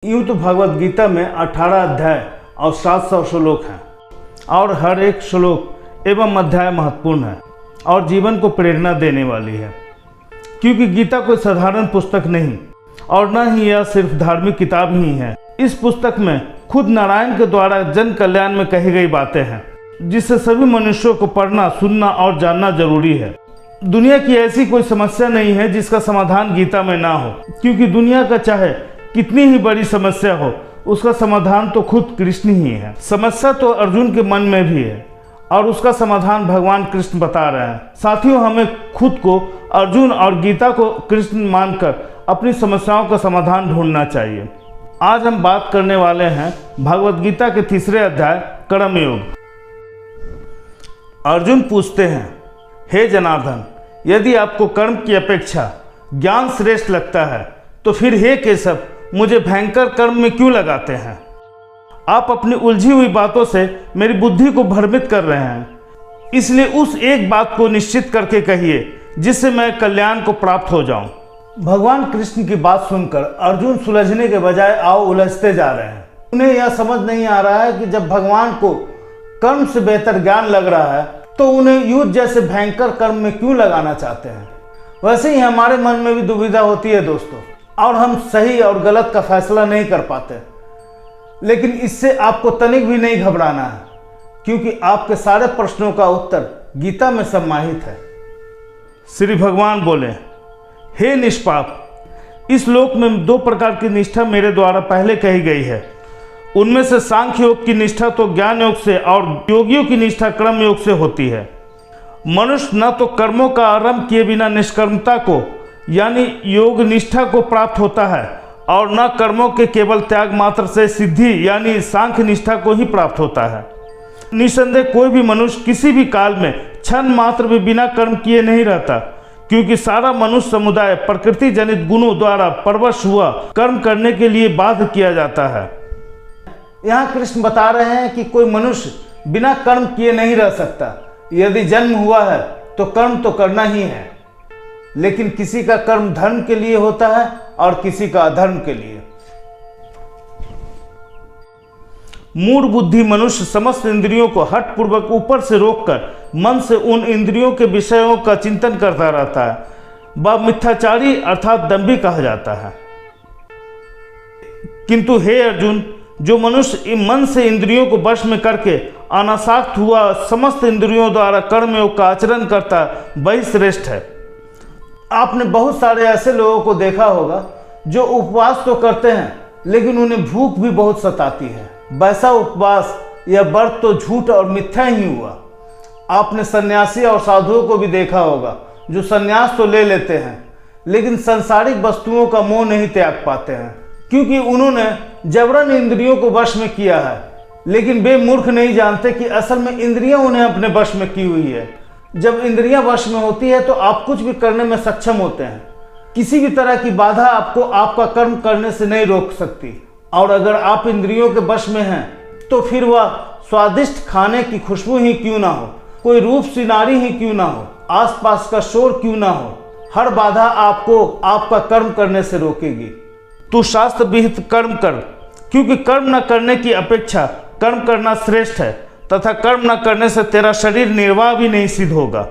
यूँ तो भगवत गीता में 18 अध्याय और 700 श्लोक हैं और हर एक श्लोक एवं अध्याय महत्वपूर्ण है और जीवन को प्रेरणा देने वाली है, क्योंकि गीता कोई साधारण पुस्तक नहीं और न ही यह सिर्फ धार्मिक किताब ही है। इस पुस्तक में खुद नारायण के द्वारा जन कल्याण में कही गई बातें हैं, जिससे सभी मनुष्यों को पढ़ना, सुनना और जानना जरूरी है। दुनिया की ऐसी कोई समस्या नहीं है जिसका समाधान गीता में ना हो, क्योंकि दुनिया का चाहे कितनी ही बड़ी समस्या हो, उसका समाधान तो खुद कृष्ण ही है। समस्या तो अर्जुन के मन में भी है और उसका समाधान भगवान कृष्ण बता रहे हैं। साथियों, हमें खुद को अर्जुन और गीता को कृष्ण मानकर अपनी समस्याओं का समाधान ढूंढना चाहिए। आज हम बात करने वाले हैं भगवत गीता के 3रे अध्याय कर्मयोग। अर्जुन पूछते हैं, हे जनार्दन, यदि आपको कर्म की अपेक्षा ज्ञान श्रेष्ठ लगता है तो फिर हे केशव, मुझे भयंकर कर्म में क्यों लगाते हैं? आप अपनी उलझी हुई बातों से मेरी बुद्धि को भ्रमित कर रहे हैं, इसलिए उस एक बात को निश्चित करके कहिए जिससे मैं कल्याण को प्राप्त हो जाऊं। भगवान कृष्ण की बात सुनकर अर्जुन सुलझने के बजाय उलझते जा रहे हैं। उन्हें यह समझ नहीं आ रहा है कि जब भगवान को कर्म से बेहतर ज्ञान लग रहा है तो उन्हें युद्ध जैसे भयंकर कर्म में क्यों लगाना चाहते हैं। वैसे ही हमारे मन में भी दुविधा होती है दोस्तों, और हम सही और गलत का फैसला नहीं कर पाते। लेकिन इससे आपको तनिक भी नहीं घबराना है, क्योंकि आपके सारे प्रश्नों का उत्तर गीता में समाहित है। श्री भगवान बोले, हे निष्पाप, इस लोक में 2 प्रकार की निष्ठा मेरे द्वारा पहले कही गई है। उनमें से सांख्य योग की निष्ठा तो ज्ञान योग से और योगियों की निष्ठा कर्म योग से होती है। मनुष्य न तो कर्मों का आरंभ किए बिना निष्कर्मता को यानी योग निष्ठा को प्राप्त होता है और न कर्मों के केवल त्याग मात्र से सिद्धि यानी सांख्य निष्ठा को ही प्राप्त होता है। निसंदेह कोई भी मनुष्य किसी भी काल में क्षण मात्र भी बिना कर्म किए नहीं रहता, क्योंकि सारा मनुष्य समुदाय प्रकृति जनित गुणों द्वारा परवश हुआ कर्म करने के लिए बाध्य किया जाता है। यहाँ कृष्ण बता रहे हैं कि कोई मनुष्य बिना कर्म किए नहीं रह सकता। यदि जन्म हुआ है तो कर्म तो करना ही है, लेकिन किसी का कर्म धर्म के लिए होता है और किसी का अधर्म के लिए। मूढ़ बुद्धि मनुष्य समस्त इंद्रियों को हठ पूर्वक ऊपर से रोककर मन से उन इंद्रियों के विषयों का चिंतन करता रहता है। वह मिथ्याचारी अर्थात दंभी कहा जाता है। किंतु हे अर्जुन, जो मनुष्य मन से इंद्रियों को वश में करके अनासक्त हुआ समस्त इंद्रियों द्वारा कर्मयोग का आचरण करता वही श्रेष्ठ है। आपने बहुत सारे ऐसे लोगों को देखा होगा जो उपवास तो करते हैं, लेकिन उन्हें भूख भी बहुत सताती है। वैसा उपवास या व्रत तो झूठ और मिथ्या ही हुआ। आपने सन्यासी और साधुओं को भी देखा होगा जो सन्यास तो ले लेते हैं, लेकिन सांसारिक वस्तुओं का मोह नहीं त्याग पाते हैं, क्योंकि उन्होंने जबरन इंद्रियों को वश में किया है। लेकिन वे मूर्ख नहीं जानते कि असल में इंद्रियां उन्हें अपने वश में की हुई है। जब इंद्रियां वश में होती है तो आप कुछ भी करने में सक्षम होते हैं। किसी भी तरह की बाधा आपको आपका कर्म करने से नहीं रोक सकती। और अगर आप इंद्रियों के वश में हैं तो फिर वह स्वादिष्ट खाने की खुशबू ही क्यों ना हो, कोई रूप सी नारी ही क्यों ना हो, आसपास का शोर क्यों ना हो, हर बाधा आपको आपका कर्म करने से रोकेगी। तू शास्त्र विहित कर्म कर, क्योंकि कर्म न करने की अपेक्षा कर्म करना श्रेष्ठ है, तथा कर्म न करने से तेरा शरीर निर्वाह भी नहीं सिद्ध होगा।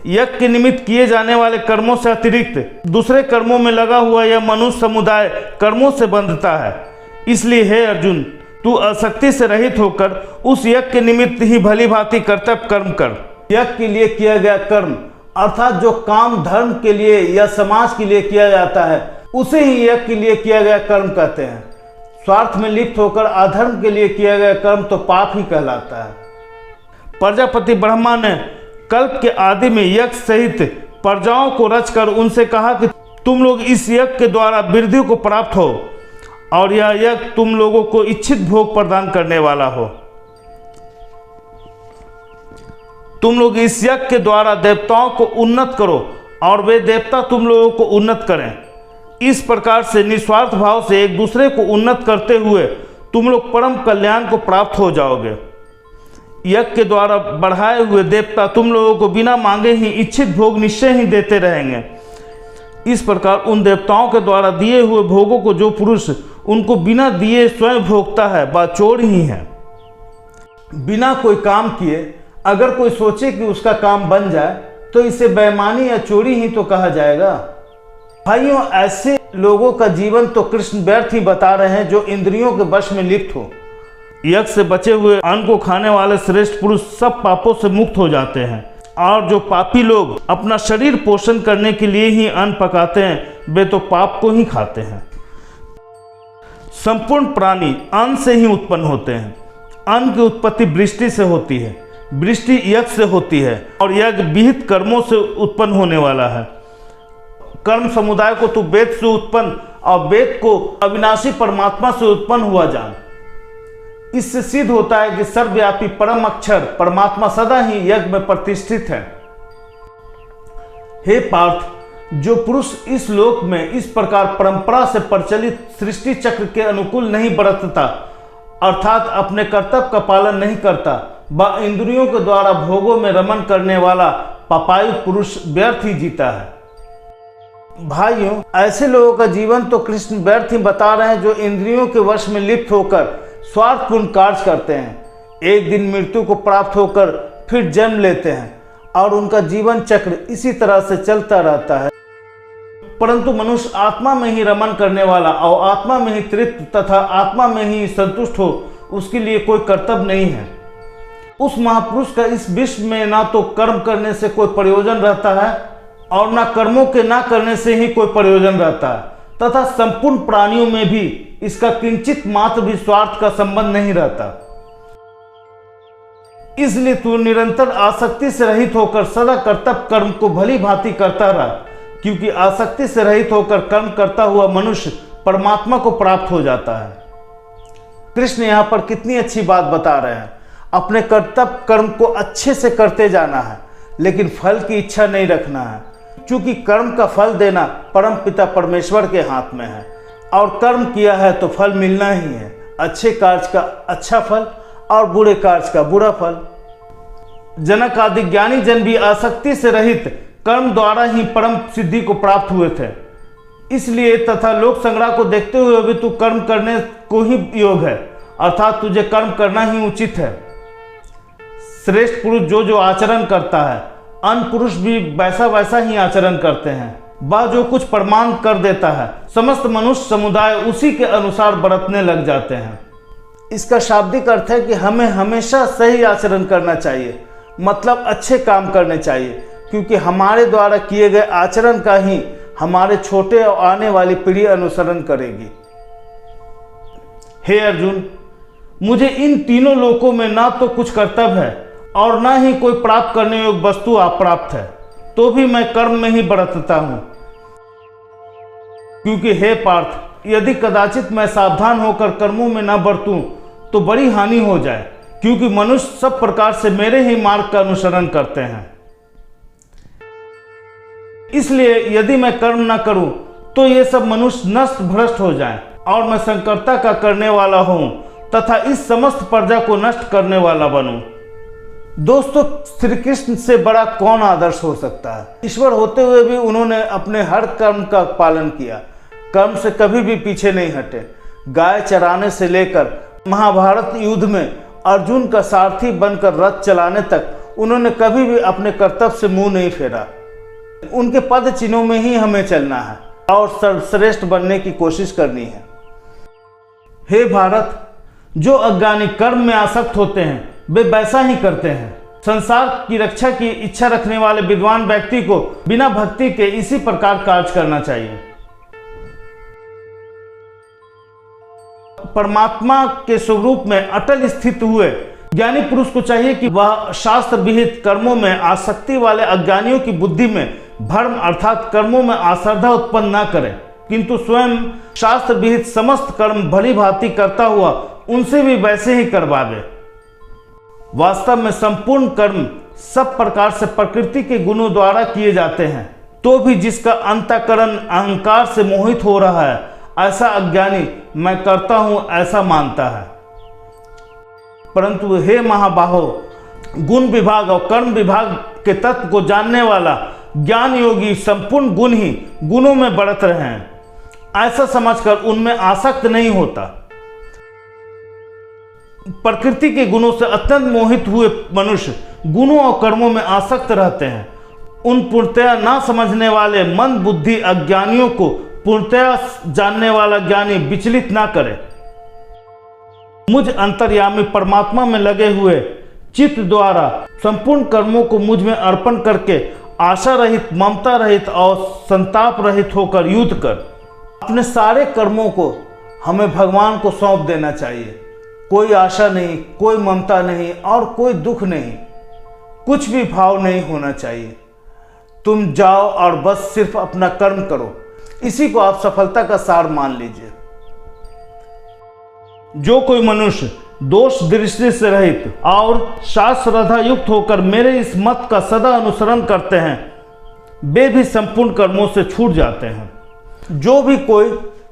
यज्ञ के निमित्त किए जाने वाले कर्मों से अतिरिक्त दूसरे कर्मों में लगा हुआ यह मनुष्य समुदाय कर्मों से बंधता है। इसलिए हे अर्जुन, तू आसक्ति से रहित होकर उस यज्ञ के निमित्त ही भली भांति कर्तव्य कर्म कर। यज्ञ के लिए किया गया कर्म अर्थात जो काम धर्म के लिए या समाज के लिए किया जाता है, उसे ही यज्ञ के लिए किया गया कर्म कहते हैं। स्वार्थ में लिप्त होकर अधर्म के लिए किया गया कर्म तो पाप ही कहलाता है। प्रजापति ब्रह्मा ने कल्प के आदि में यज्ञ सहित प्रजाओं को रचकर उनसे कहा कि तुम लोग इस यज्ञ के द्वारा वृद्धि को प्राप्त हो और यह यज्ञ तुम लोगों को इच्छित भोग प्रदान करने वाला हो। तुम लोग इस यज्ञ के द्वारा देवताओं को उन्नत करो और वे देवता तुम लोगों को उन्नत करें। इस प्रकार से निस्वार्थ भाव से एक दूसरे को उन्नत करते हुए तुम लोग परम कल्याण को प्राप्त हो जाओगे। यज्ञ के द्वारा बढ़ाए हुए देवता तुम लोगों को बिना मांगे ही इच्छित भोग निश्चय ही देते रहेंगे। इस प्रकार उन देवताओं के द्वारा दिए हुए भोगों को जो पुरुष उनको बिना दिए स्वयं भोगता है वह चोर ही है। बिना कोई काम किए अगर कोई सोचे कि उसका काम बन जाए तो इसे बेईमानी या चोरी ही तो कहा जाएगा। भाइयों, ऐसे लोगों का जीवन तो कृष्ण व्यर्थ ही बता रहे हैं जो इंद्रियों के वश में लिप्त हो। यज्ञ से बचे हुए अन्न को खाने वाले श्रेष्ठ पुरुष सब पापों से मुक्त हो जाते हैं, और जो पापी लोग अपना शरीर पोषण करने के लिए ही अन्न पकाते हैं वे तो पाप को ही खाते हैं। संपूर्ण प्राणी अन्न से ही उत्पन्न होते हैं। अन्न की उत्पत्ति वृष्टि से होती है, वृष्टि यज्ञ से होती है, और यज्ञ विहित कर्मों से उत्पन्न होने वाला है। कर्म समुदाय को तू वेद से उत्पन्न और वेद को अविनाशी परमात्मा से उत्पन्न हुआ जान। इससे सिद्ध होता है कि सर्वव्यापी परम अक्षर परमात्मा सदा ही यज्ञ में प्रतिष्ठित है। हे पार्थ, जो पुरुष इस लोक में इस प्रकार परंपरा से प्रचलित सृष्टि चक्र के अनुकूल नहीं बरतता, अर्थात अपने कर्तव्य का पालन नहीं करता, वह इंद्रियों के द्वारा भोगों में रमन करने वाला पापायु पुरुष व्यर्थ ही जीता है। भाइयों, ऐसे लोगों का जीवन तो कृष्ण व्यर्थ ही बता रहे हैं जो इंद्रियों के वश में लिप्त होकर स्वार्थपूर्ण कार्य करते हैं। एक दिन मृत्यु को प्राप्त होकर फिर जन्म लेते हैं और उनका जीवन चक्र इसी तरह से चलता रहता है। परंतु मनुष्य आत्मा में ही रमन करने वाला और आत्मा में ही तृप्त तथा आत्मा में ही संतुष्ट हो, उसके लिए कोई कर्तव्य नहीं है। उस महापुरुष का इस विश्व में ना तो कर्म करने से कोई प्रयोजन रहता है और ना कर्मों के ना करने से ही कोई प्रयोजन रहता है, तथा संपूर्ण प्राणियों में भी इसका किंचित मात्र भी स्वार्थ का संबंध नहीं रहता। इसलिए तू निरंतर आसक्ति से रहित होकर सदा कर्तव्य कर्म को भली भांति करता रहा, क्योंकि आसक्ति से रहित होकर कर्म करता हुआ मनुष्य परमात्मा को प्राप्त हो जाता है। कृष्ण यहाँ पर कितनी अच्छी बात बता रहे हैं। अपने कर्तव्य कर्म को अच्छे से करते जाना है, लेकिन फल की इच्छा नहीं रखना है, क्योंकि कर्म का फल देना परम पिता परमेश्वर के हाथ में है, और कर्म किया है तो फल मिलना ही है। अच्छे कार्य का अच्छा फल और बुरे कार्य का बुरा फल। जनक आदि ज्ञानी जन भी आसक्ति से रहित कर्म द्वारा ही परम सिद्धि को प्राप्त हुए थे। इसलिए तथा लोक संग्रह को देखते हुए भी तू कर्म करने को ही योग है, अर्थात तुझे कर्म करना ही उचित है। श्रेष्ठ पुरुष जो जो आचरण करता है, अन्य पुरुष भी वैसा वैसा ही आचरण करते हैं। वह जो कुछ प्रमाण कर देता है, समस्त मनुष्य समुदाय उसी के अनुसार बरतने लग जाते हैं। इसका शाब्दिक अर्थ है कि हमें हमेशा सही आचरण करना चाहिए, मतलब अच्छे काम करने चाहिए, क्योंकि हमारे द्वारा किए गए आचरण का ही हमारे छोटे और आने वाली पीढ़ी अनुसरण करेगी। हे अर्जुन, मुझे इन तीनों लोकों में ना तो कुछ कर्तव्य है और ना ही कोई प्राप्त करने योग्य वस्तु अप्राप्त है, तो भी मैं कर्म में ही बरतता हूं। क्योंकि हे पार्थ, यदि कदाचित मैं सावधान होकर कर्मों में न बरतूं तो बड़ी हानि हो जाए, क्योंकि मनुष्य सब प्रकार से मेरे ही मार्ग का अनुसरण करते हैं। इसलिए यदि मैं कर्म न करूं तो ये सब मनुष्य नष्ट भ्रष्ट हो जाएं और मैं संकर्ता का करने वाला हूं तथा इस समस्त प्रजा को नष्ट करने वाला बनूं। दोस्तों, श्री कृष्ण से बड़ा कौन आदर्श हो सकता है। ईश्वर होते हुए भी उन्होंने अपने हर कर्म का पालन किया, कर्म से कभी भी पीछे नहीं हटे। गाय चराने से लेकर महाभारत युद्ध में अर्जुन का सारथी बनकर रथ चलाने तक उन्होंने कभी भी अपने कर्तव्य से मुंह नहीं फेरा। उनके पद चिन्हों में ही हमें चलना है और सर्वश्रेष्ठ बनने की कोशिश करनी है। हे भारत, जो अज्ञानी कर्म में आसक्त होते हैं वे वैसा ही करते हैं। संसार की रक्षा की इच्छा रखने वाले विद्वान व्यक्ति को बिना भक्ति के इसी प्रकार कार्य करना चाहिए। परमात्मा के स्वरूप में अटल स्थित हुए ज्ञानी पुरुष को चाहिए कि वह शास्त्र विहित कर्मों में आसक्ति वाले अज्ञानियों की बुद्धि में भ्रम अर्थात कर्मों में आश्रद्धा उत्पन्न न करे, किंतु स्वयं शास्त्र विहित समस्त कर्म भली भांति करता हुआ उनसे भी वैसे ही करवावे। वास्तव में संपूर्ण कर्म सब प्रकार से प्रकृति के गुणों द्वारा किए जाते हैं, तो भी जिसका अंतःकरण अहंकार से मोहित हो रहा है, ऐसा अज्ञानी मैं करता हूं ऐसा मानता है। परंतु हे महाबाहो, गुण विभाग और कर्म विभाग के तत्व को जानने वाला ज्ञान योगी संपूर्ण गुण ही गुणों में बढ़त रहे हैं ऐसा समझकर उनमें आसक्त नहीं होता। प्रकृति के गुणों से अत्यंत मोहित हुए मनुष्य गुणों और कर्मों में आसक्त रहते हैं। उन पूर्णतया ना समझने वाले मंद बुद्धि अज्ञानियों को पूर्णतया जानने वाला ज्ञानी विचलित ना करे। मुझ अंतर्यामी परमात्मा में लगे हुए चित्त द्वारा संपूर्ण कर्मों को मुझ में अर्पण करके आशा रहित, ममता रहित और संताप रहित होकर युद्ध कर अपने सारे कर्मों को हमें भगवान को सौंप देना चाहिए। कोई आशा नहीं, कोई ममता नहीं और कोई दुख नहीं, कुछ भी भाव नहीं होना चाहिए। तुम जाओ और बस सिर्फ अपना कर्म करो, इसी को आप सफलता का सार मान लीजिए। जो कोई मनुष्य दोष दृष्टि से रहित और शास्त्र श्रद्धा युक्त होकर मेरे इस मत का सदा अनुसरण करते हैं, वे भी संपूर्ण कर्मों से छूट जाते हैं। जो भी कोई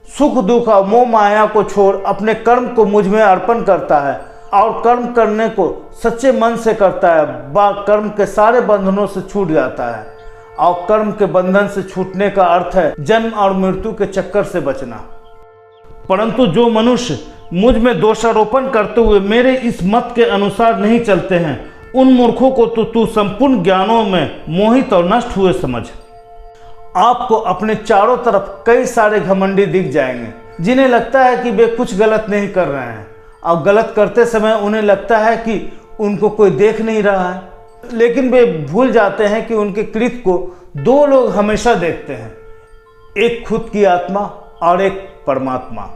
सुख दुख और मोह माया को छोड़ अपने कर्म को मुझ में अर्पण करता है और कर्म करने को सच्चे मन से करता है, वह कर्म के सारे बंधनों से छूट जाता है। और कर्म के बंधन से छूटने का अर्थ है जन्म और मृत्यु के चक्कर से बचना। परंतु जो मनुष्य मुझ में दोषारोपण करते हुए मेरे इस मत के अनुसार नहीं चलते हैं, उन मूर्खों को तो तू संपूर्ण ज्ञानों में मोहित और नष्ट हुए समझ। आपको अपने चारों तरफ कई सारे घमंडी दिख जाएंगे, जिन्हें लगता है कि वे कुछ गलत नहीं कर रहे हैं और गलत करते समय उन्हें लगता है कि उनको कोई देख नहीं रहा है। लेकिन वे भूल जाते हैं कि उनके कृत्य को दो लोग हमेशा देखते हैं, एक खुद की आत्मा और एक परमात्मा।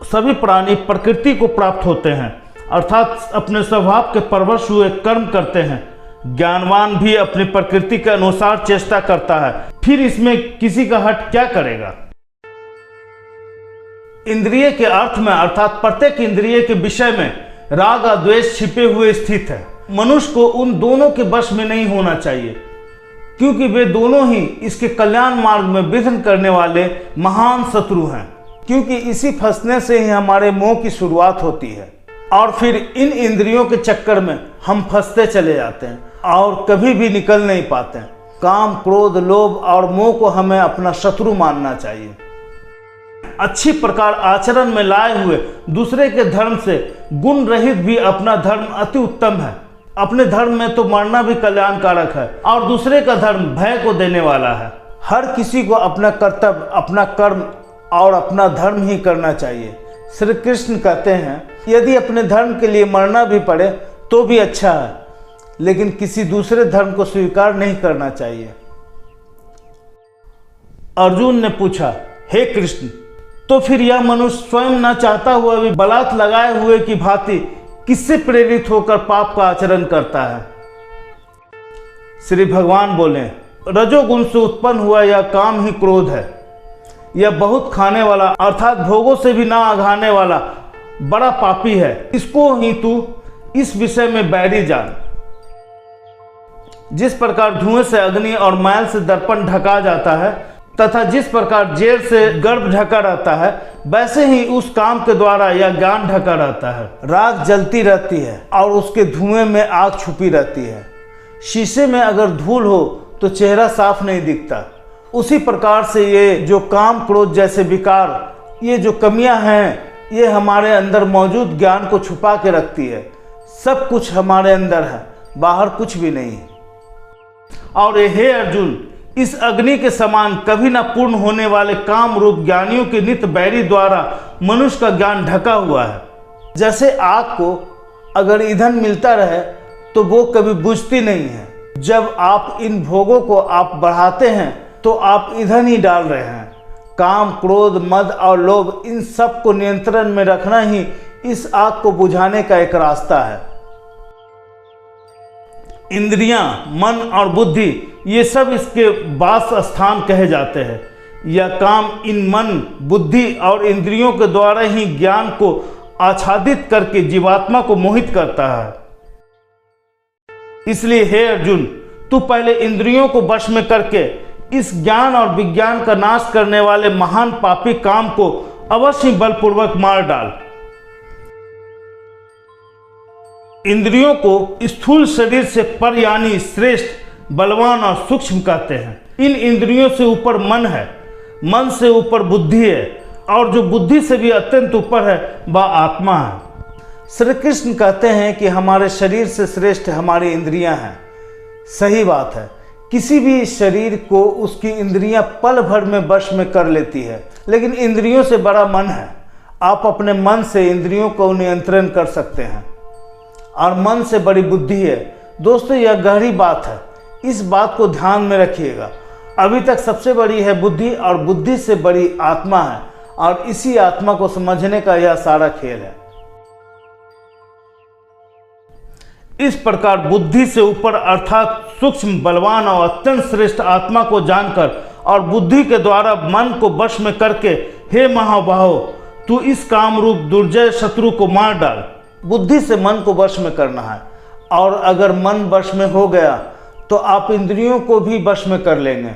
सभी प्राणी प्रकृति को प्राप्त होते हैं, अर्थात अपने स्वभाव के परवश हुए कर्म करते हैं। ज्ञानवान भी अपनी प्रकृति के अनुसार चेष्टा करता है, फिर इसमें किसी का हट क्या करेगा। इंद्रिय के अर्थ में अर्थात प्रत्येक इंद्रिय के विषय में राग और द्वेष छिपे हुए स्थित है। मनुष्य को उन दोनों के वश में नहीं होना चाहिए, क्योंकि वे दोनों ही इसके कल्याण मार्ग में विघ्न करने वाले महान शत्रु हैं। क्योंकि इसी फंसने से ही हमारे मोह की शुरुआत होती है और फिर इन इंद्रियों के चक्कर में हम फंसते चले जाते हैं और कभी भी निकल नहीं पाते हैं। काम, क्रोध, लोभ और मोह को हमें अपना शत्रु मानना चाहिए। अच्छी प्रकार आचरण में लाए हुए दूसरे के धर्म से गुण रहित भी अपना धर्म अति उत्तम है। अपने धर्म में तो मरना भी कल्याणकारक है और दूसरे का धर्म भय को देने वाला है। हर किसी को अपना कर्तव्य, अपना कर्म और अपना धर्म ही करना चाहिए। श्री कृष्ण कहते हैं, यदि अपने धर्म के लिए मरना भी पड़े तो भी अच्छा है, लेकिन किसी दूसरे धर्म को स्वीकार नहीं करना चाहिए। अर्जुन ने पूछा, हे कृष्ण, तो फिर यह मनुष्य स्वयं न चाहता हुआ भी बलात् लगाए हुए की भांति किससे प्रेरित होकर पाप का आचरण करता है? श्री भगवान बोले, रजोगुण से उत्पन्न हुआ यह काम ही क्रोध है। यह बहुत खाने वाला अर्थात भोगों से भी ना आघाने वाला बड़ा पापी है। इसको ही तू इस विषय में बैरी जान। जिस प्रकार धुएं से अग्नि और मैल से दर्पण ढका जाता है तथा जिस प्रकार जेर से गर्भ ढका रहता है, वैसे ही उस काम के द्वारा यह ज्ञान ढका रहता है। राख जलती रहती है और उसके धुएं में आग छुपी रहती है। शीशे में अगर धूल हो तो चेहरा साफ नहीं दिखता। उसी प्रकार से ये जो काम, क्रोध जैसे विकार, ये जो कमियां हैं, ये हमारे अंदर मौजूद ज्ञान को छुपा के रखती है। सब कुछ हमारे अंदर है, बाहर कुछ भी नहीं है। और ये हे अर्जुन, इस अग्नि के समान कभी न पूर्ण होने वाले काम रूप ज्ञानियों के नित्य बैरी द्वारा मनुष्य का ज्ञान ढका हुआ है। जैसे आग को अगर ईंधन मिलता रहे तो वो कभी बुझती नहीं है। जब आप इन भोगों को आप बढ़ाते हैं तो आप ईंधन ही डाल रहे हैं। काम, क्रोध, मद और लोभ, इन सब को नियंत्रण में रखना ही इस आग को बुझाने का एक रास्ता है। इंद्रियां, मन और बुद्धि, ये सब इसके वास स्थान कहे जाते हैं। यह काम इन मन, बुद्धि और इंद्रियों के द्वारा ही ज्ञान को आच्छादित करके जीवात्मा को मोहित करता है। इसलिए हे अर्जुन, तू पहले इंद्रियों को वश में करके इस ज्ञान और विज्ञान का नाश करने वाले महान पापी काम को अवश्य बलपूर्वक मार डाल। इंद्रियों को स्थूल शरीर से पर यानी श्रेष्ठ, बलवान और सूक्ष्म कहते हैं। इन इंद्रियों से ऊपर मन है मन से ऊपर बुद्धि है और जो बुद्धि से भी अत्यंत ऊपर है वह आत्मा है। श्री कृष्ण कहते हैं कि हमारे शरीर से श्रेष्ठ हमारी इंद्रियां हैं। सही बात है, किसी भी शरीर को उसकी इंद्रियां पल भर में वश में कर लेती है, लेकिन इंद्रियों से बड़ा मन है। आप अपने मन से इंद्रियों को नियंत्रण कर सकते हैं और मन से बड़ी बुद्धि है। दोस्तों, यह गहरी बात है, इस बात को ध्यान में रखिएगा। अभी तक सबसे बड़ी है बुद्धि और बुद्धि से बड़ी आत्मा है और इसी आत्मा को समझने का यह सारा खेल है। इस प्रकार बुद्धि से ऊपर अर्थात सूक्ष्म, बलवान और अत्यंत श्रेष्ठ आत्मा को जानकर और बुद्धि के द्वारा मन को वश में करके, हे महाबाहो, तू इस काम रूप दुर्जय शत्रु को मार डाल। बुद्धि से मन को वश में करना है और अगर मन वश में हो गया तो आप इंद्रियों को भी वश में कर लेंगे।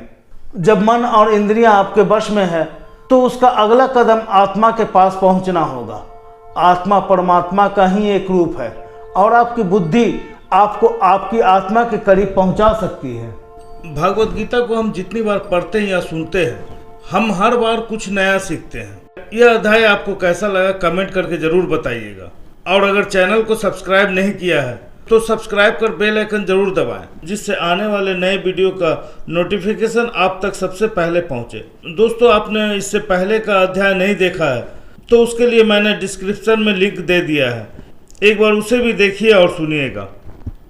जब मन और इंद्रियां आपके वश में है तो उसका अगला कदम आत्मा के पास पहुंचना होगा। आत्मा परमात्मा का ही एक रूप है और आपकी बुद्धि आपको आपकी आत्मा के करीब पहुंचा सकती है। भगवत गीता को हम जितनी बार पढ़ते हैं या सुनते हैं, हम हर बार कुछ नया सीखते हैं। यह अध्याय आपको कैसा लगा कमेंट करके जरूर बताइएगा। और अगर चैनल को सब्सक्राइब नहीं किया है तो सब्सक्राइब कर बेल आइकन जरूर दबाएं, जिससे आने वाले नए वीडियो का नोटिफिकेशन आप तक सबसे पहले पहुंचे। दोस्तों, आपने इससे पहले का अध्याय नहीं देखा है तो उसके लिए मैंने डिस्क्रिप्शन में लिंक दे दिया है, एक बार उसे भी देखिए और सुनिएगा।